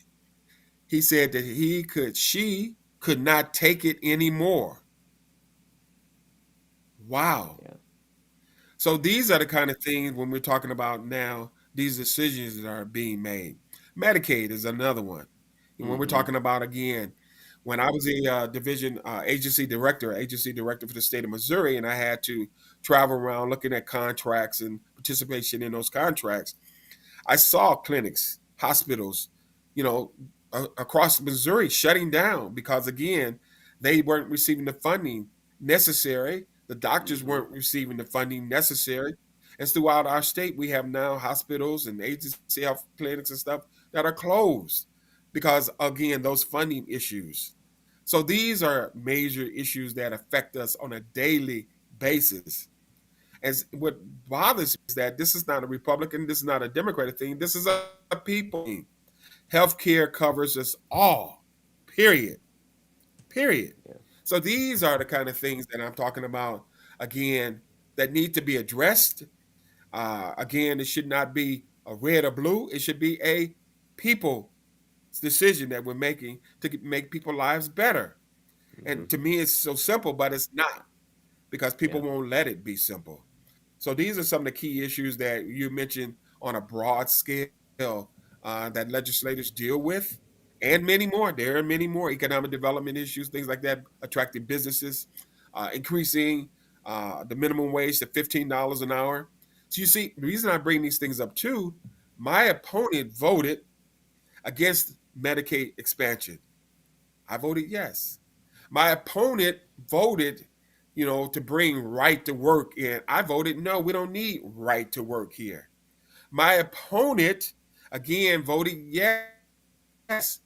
He said that she could not take it anymore. Wow. Yeah. So these are the kind of things when we're talking about now, these decisions that are being made. Medicaid is another one. And when we're Mm-hmm. talking about, again, when I was a division agency director for the state of Missouri, and I had to travel around looking at contracts and participation in those contracts, I saw clinics, hospitals, you know, across Missouri shutting down because, again, they weren't receiving the funding necessary. The doctors Mm-hmm. weren't receiving the funding necessary. And throughout our state, we have now hospitals and agency health clinics and stuff that are closed because, again, those funding issues. So these are major issues that affect us on a daily basis. As what bothers me is that this is not a Republican, this is not a Democratic thing, this is a people thing. Healthcare covers us all, period, period. Yeah. So these are the kind of things that I'm talking about, again, that need to be addressed. Again, it should not be a red or blue, it should be a people decision that we're making to make people's lives better. Mm-hmm. And to me, it's so simple, but it's not because Yeah. people won't let it be simple. So these are some of the key issues that you mentioned on a broad scale that legislators deal with, and many more. There are many more economic development issues, things like that, attracting businesses, increasing the minimum wage to $15 an hour. So you see, the reason I bring these things up too, my opponent voted against Medicaid expansion. I voted yes. My opponent voted, to bring right to work in. I voted no, we don't need right to work here. My opponent, again, voted yes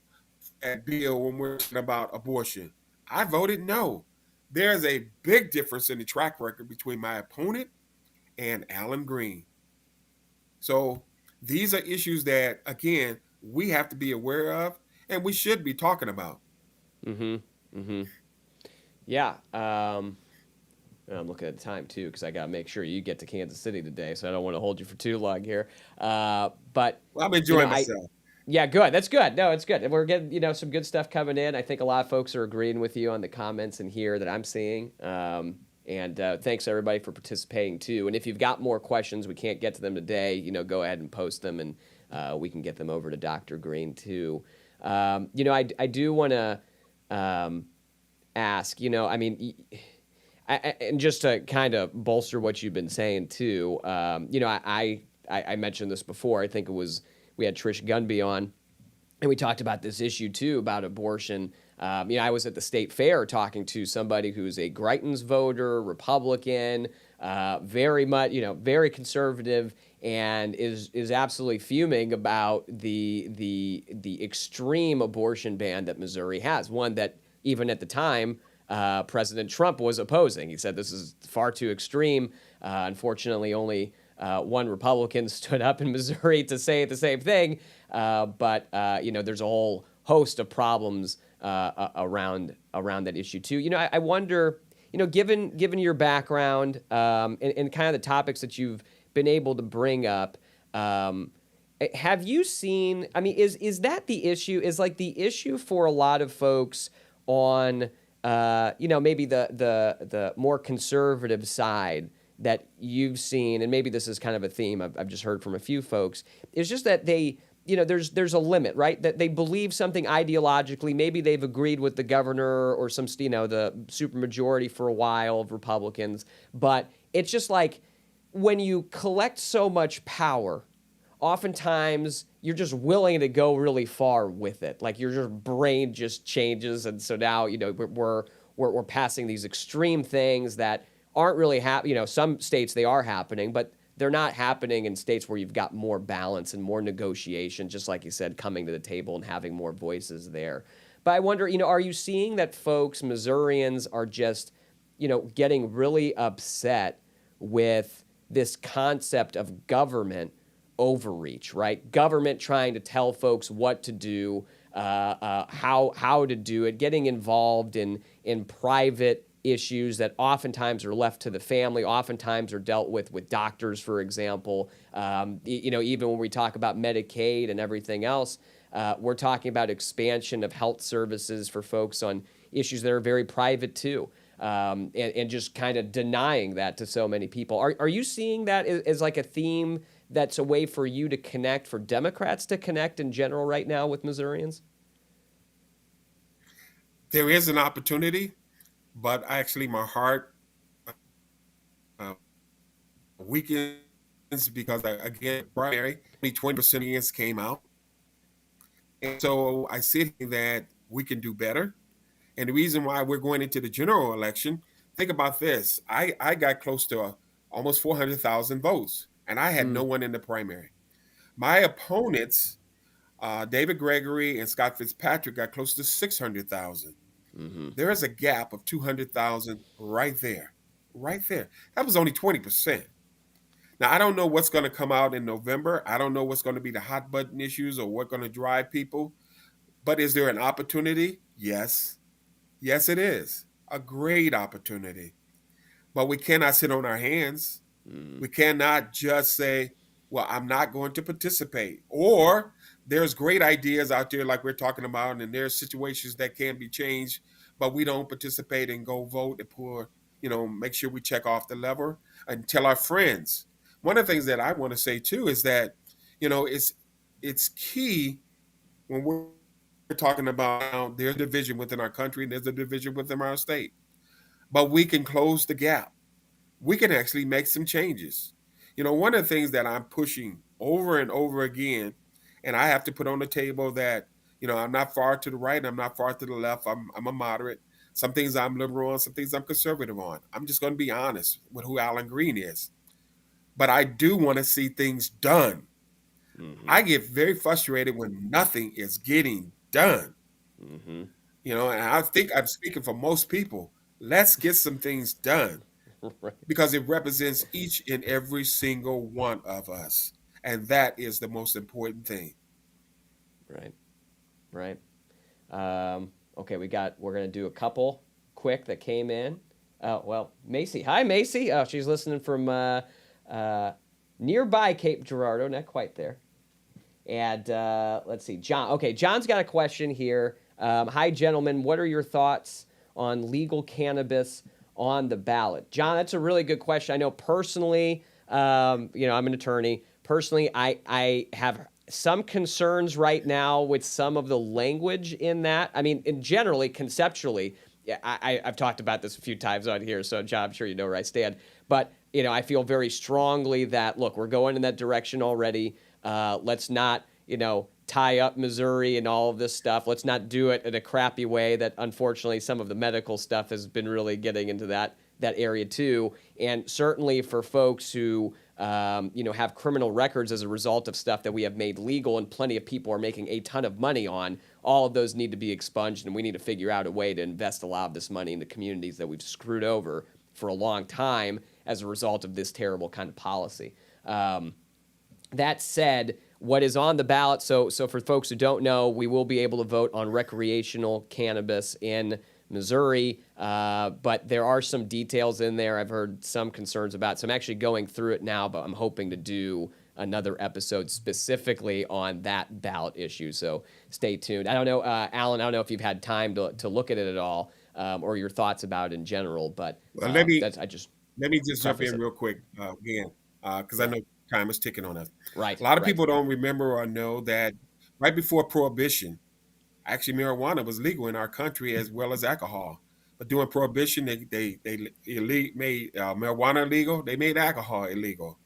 that bill when we're talking about abortion. I voted no. There's a big difference in the track record between my opponent and Alan Green. So these are issues that, again, we have to be aware of and we should be talking about. Mm-hmm. Mm-hmm. Yeah. I'm looking at the time too because I got to make sure you get to Kansas City today, so I don't want to hold you for too long here. But Well, I'm you know, enjoying I myself. yeah, good. That's good. No, it's good. We're getting some good stuff coming in. I think a lot of folks are agreeing with you on the comments in here that I'm seeing. And thanks everybody for participating too. And if you've got more questions, we can't get to them today. Go ahead and post them, and we can get them over to Dr. Green too. I do want to ask. I mean. And just to kind of bolster what you've been saying too, I mentioned this before. I think it was we had Trish Gunby on, and we talked about this issue too about abortion. I was at the state fair talking to somebody who's a Greitens voter, Republican, very much, very conservative, and is absolutely fuming about the extreme abortion ban that Missouri has. One that even at the time President Trump was opposing. He said this is far too extreme. Unfortunately, only one Republican stood up in Missouri to say the same thing. But there's a whole host of problems around that issue too. I wonder, given your background and kind of the topics that you've been able to bring up. Have you seen? I mean, is that the issue? Is like the issue for a lot of folks on maybe the more conservative side that you've seen, and maybe this is kind of a theme I've just heard from a few folks, is just that they, there's a limit, right? That they believe something ideologically. Maybe they've agreed with the governor or some, the supermajority for a while of Republicans, but it's just like when you collect so much power, oftentimes you're just willing to go really far with it. Like your brain just changes, and so now we're passing these extreme things that aren't really happening. Some states they are happening, but they're not happening in states where you've got more balance and more negotiation. Just like you said, coming to the table and having more voices there. But I wonder, are you seeing that folks, Missourians, are just getting really upset with this concept of government overreach, right? Government trying to tell folks what to do, how to do it, getting involved in private issues that oftentimes are left to the family, oftentimes are dealt with doctors, for example. Even when we talk about Medicaid and everything else, we're talking about expansion of health services for folks on issues that are very private too. And just kind of denying that to so many people. Are you seeing that as like a theme that's a way for you to connect, for Democrats to connect in general right now with Missourians? There is an opportunity, but actually my heart uh, weakens because, again, primary, only 20% of us came out. And so I see that we can do better. And the reason why we're going into the general election, think about this. I got close to almost 400,000 votes, and I had no one in the primary. My opponents, David Gregory and Scott Fitzpatrick, got close to 600,000. Mm-hmm. There is a gap of 200,000 right there. Right there. That was only 20%. Now, I don't know what's going to come out in November. I don't know what's going to be the hot button issues or what's going to drive people. But is there an opportunity? Yes. Yes, it is. A great opportunity. But we cannot sit on our hands. Mm. We cannot just say, well, I'm not going to participate. Or there's great ideas out there like we're talking about, and there's situations that can be changed, but we don't participate and go vote and make sure we check off the lever and tell our friends. One of the things that I want to say too is that, it's key when we're talking about now, there's division within our country and there's a division within our state. But we can close the gap. We can actually make some changes. One of the things that I'm pushing over and over again, and I have to put on the table that, I'm not far to the right and I'm not far to the left. I'm a moderate. Some things I'm liberal on, some things I'm conservative on. I'm just going to be honest with who Alan Green is. But I do want to see things done. Mm-hmm. I get very frustrated when nothing is getting done. Mm-hmm. And I think I'm speaking for most people. Let's get some things done Right. because it represents each and every single one of us. And that is the most important thing. Right. Right. Okay, we're gonna do a couple quick that came in. Well, Macy. Hi, Macy. Oh, she's listening from nearby Cape Girardeau, not quite there. And let's see, John. Okay, John's got a question here. Hi, gentlemen. What are your thoughts on legal cannabis on the ballot? John, that's a really good question. I know personally, I'm an attorney. Personally, I have some concerns right now with some of the language in that. I mean, generally, conceptually, yeah, I've talked about this a few times on here, so John, I'm sure you know where I stand. But I feel very strongly that look, we're going in that direction already. Let's not, tie up Missouri and all of this stuff. Let's not do it in a crappy way that unfortunately some of the medical stuff has been really getting into that area too. And certainly for folks who, have criminal records as a result of stuff that we have made legal and plenty of people are making a ton of money on, all of those need to be expunged, and we need to figure out a way to invest a lot of this money in the communities that we've screwed over for a long time as a result of this terrible kind of policy. That said, what is on the ballot, so for folks who don't know, we will be able to vote on recreational cannabis in Missouri, but there are some details in there I've heard some concerns about. So I'm actually going through it now, but I'm hoping to do another episode specifically on that ballot issue. So stay tuned. I don't know, Alan, I don't know if you've had time to look at it at all, or your thoughts about it in general, but Well, let me I just let me just jump preface in it. real quick again, because I Yeah, know time is ticking on us. A right, lot of right. people don't remember or know that right before Prohibition, actually marijuana was legal in our country as well as alcohol. But during Prohibition, they made marijuana illegal. They made alcohol illegal.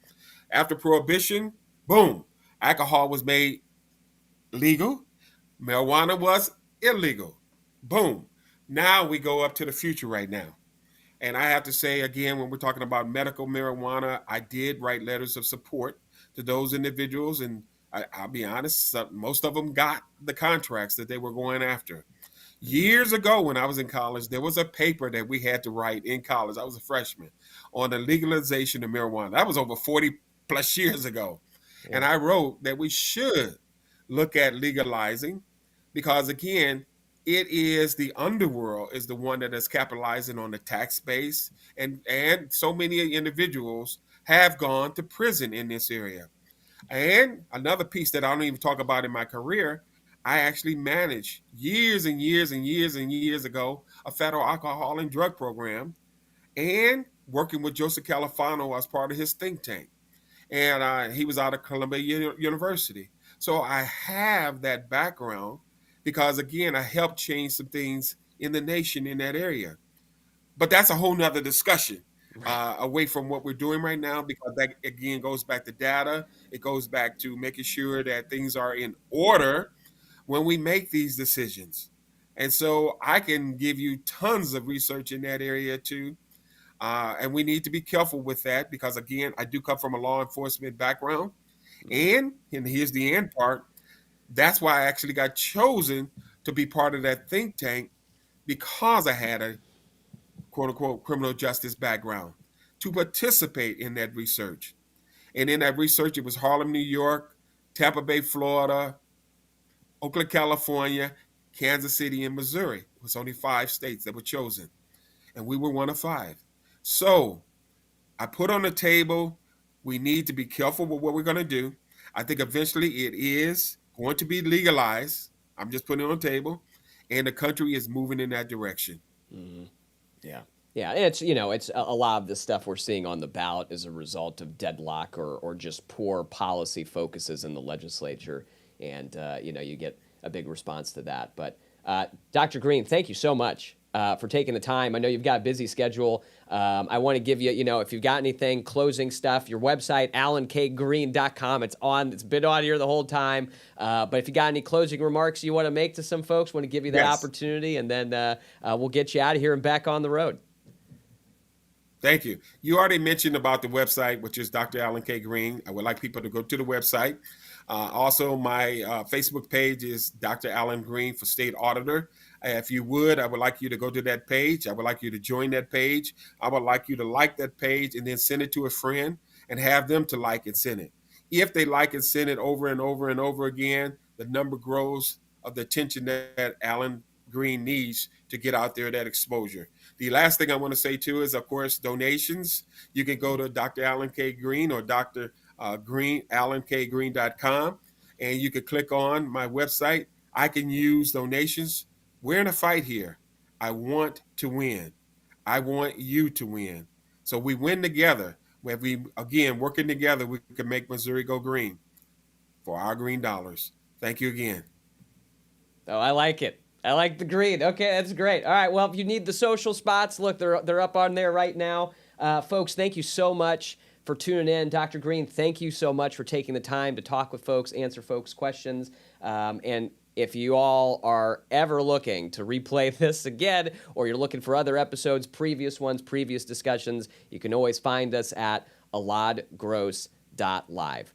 After Prohibition, boom, alcohol was made legal. Marijuana was illegal. Boom. Now we go up to the future right now. And I have to say again, when we're talking about medical marijuana, I did write letters of support to those individuals. And I'll be honest, most of them got the contracts that they were going after. Mm-hmm. Years ago, when I was in college, there was a paper that we had to write in college. I was a freshman on the legalization of marijuana. That was over 40 plus years ago. Yeah. And I wrote that we should look at legalizing because, again, it is the underworld is the one that is capitalizing on the tax base. And so many individuals have gone to prison in this area. And another piece that I don't even talk about in my career, I actually managed years and years and years and years ago a federal alcohol and drug program and working with Joseph Califano as part of his think tank. And he was out of Columbia University. So I have that background because, again, I helped change some things in the nation in that area. But that's a whole nother discussion Right. away from what we're doing right now, because that again goes back to data. It goes back to making sure that things are in order when we make these decisions. And so I can give you tons of research in that area too. And we need to be careful with that because, again, I do come from a law enforcement background. Mm-hmm. And here's the end part, that's why I actually got chosen to be part of that think tank because I had a quote unquote criminal justice background to participate in that research. And in that research, it was Harlem, New York, Tampa Bay, Florida, Oakland, California, Kansas City, and Missouri. It was only 5 states that were chosen, and we were one of 5. So I put on the table, we need to be careful with what we're going to do. I think eventually it is going to be legalized. I'm just putting it on the table, and the country is moving in that direction. Mm-hmm. Yeah. Yeah, and it's a lot of the stuff we're seeing on the ballot is a result of deadlock or just poor policy focuses in the legislature, and you get a big response to that. But Dr. Green, thank you so much. for taking the time. I know you've got a busy schedule. I want to give you, if you've got anything, closing stuff, your website, alankgreen.com. It's been on here the whole time. But if you got any closing remarks you want to make to some folks, want to give you that opportunity, and then we'll get you out of here and back on the road. Thank you. You already mentioned about the website, which is Dr. Alan K. Green. I would like people to go to the website. Also, my Facebook page is Dr. Alan Green for State Auditor. If you would, I would like you to go to that page. I would like you to join that page. I would like you to like that page and then send it to a friend and have them to like and send it. If they like and send it over and over and over again, the number grows of the attention that Alan Green needs to get out there, that exposure. The last thing I want to say too is, of course, donations. You can go to Dr. Alan K. Green or Dr. Green, alankgreen.com, and you can click on my website. I can use donations. We're in a fight here. I want to win. I want you to win. So we win together. When we, again, working together, we can make Missouri go green for our green dollars. Thank you again. Oh, I like it. I like the green. Okay, that's great. All right, well, if you need the social spots, look, they're up on there right now. Folks, thank you so much for tuning in. Dr. Green, thank you so much for taking the time to talk with folks, answer folks' questions. And if you all are ever looking to replay this again, or you're looking for other episodes, previous ones, previous discussions, you can always find us at eladgross.live.